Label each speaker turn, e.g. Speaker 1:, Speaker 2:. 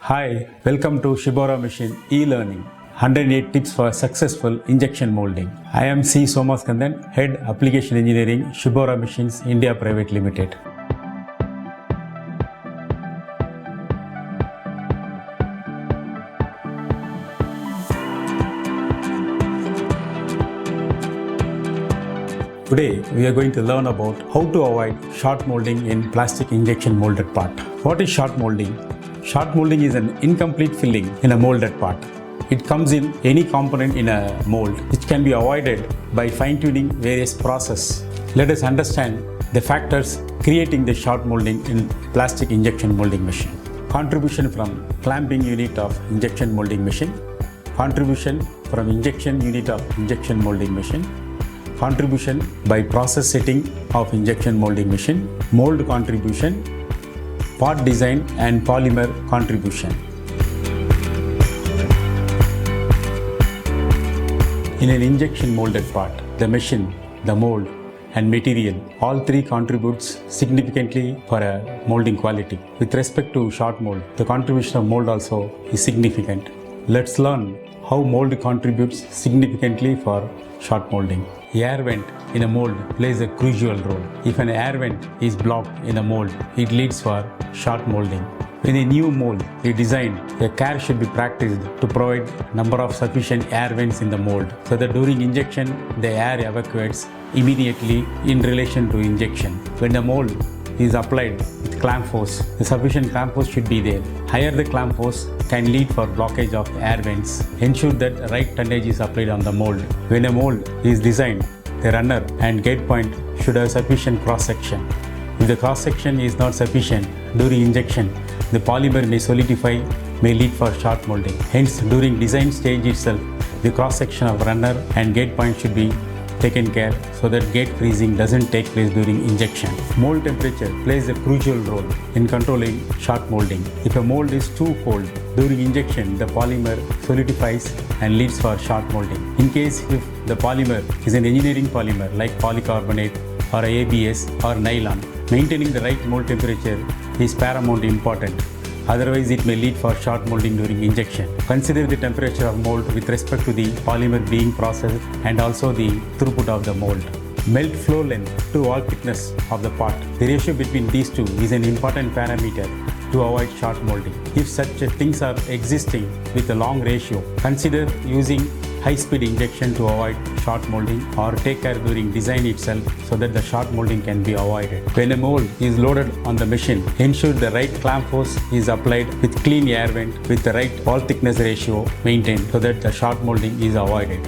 Speaker 1: Hi, welcome to Shibaura Machine e-learning. 108 tips for successful injection molding. I am C. Somaskandan, Head Application Engineering, Shibaura Machines India Private Limited. Today, we are going to learn about how to avoid short molding in plastic injection molded part. What is short molding? Short molding is an incomplete filling in a molded part. It comes in any component in a mold, which can be avoided by fine-tuning various processes. Let us understand the factors creating the short molding in plastic injection molding machine. Contribution from clamping unit of injection molding machine, contribution from injection unit of injection molding machine, contribution by process setting of injection molding machine, mold contribution, part design and polymer contribution. In an injection molded part, the machine, the mold and material, all three contributes significantly for a molding quality. With respect to short mold, the contribution of mold also is significant. Let's learn how mold contributes significantly for short molding. Air vent in a mold plays a crucial role. If an air vent is blocked in a mold, it leads for short molding. When a new mold is designed, a care should be practiced to provide number of sufficient air vents in the mold so that during injection, the air evacuates immediately in relation to injection. When the mold is applied with clamp force, the sufficient clamp force should be there. Higher the clamp force can lead for blockage of air vents. Ensure that right tonnage is applied on the mold. When a mold is designed, the runner and gate point should have sufficient cross section. If the cross section is not sufficient during injection, the polymer may solidify, may lead for short molding. Hence, during design stage itself, the cross section of runner and gate point should be taken care so that gate freezing doesn't take place during injection. Mold temperature plays a crucial role in controlling short molding. If a mold is too cold, during injection the polymer solidifies and leads for short molding. In case if the polymer is an engineering polymer like polycarbonate or ABS or nylon, maintaining the right mold temperature is paramount important. Otherwise, it may lead for short molding during injection. Consider the temperature of mold with respect to the polymer being processed and also the throughput of the mold. Melt flow length to wall thickness of the part. The ratio between these two is an important parameter to avoid short molding. If such things are existing with a long ratio, consider using high-speed injection to avoid short molding or take care during design itself so that the short molding can be avoided. When a mold is loaded on the machine, ensure the right clamp force is applied with clean air vent with the right wall thickness ratio maintained so that the short molding is avoided.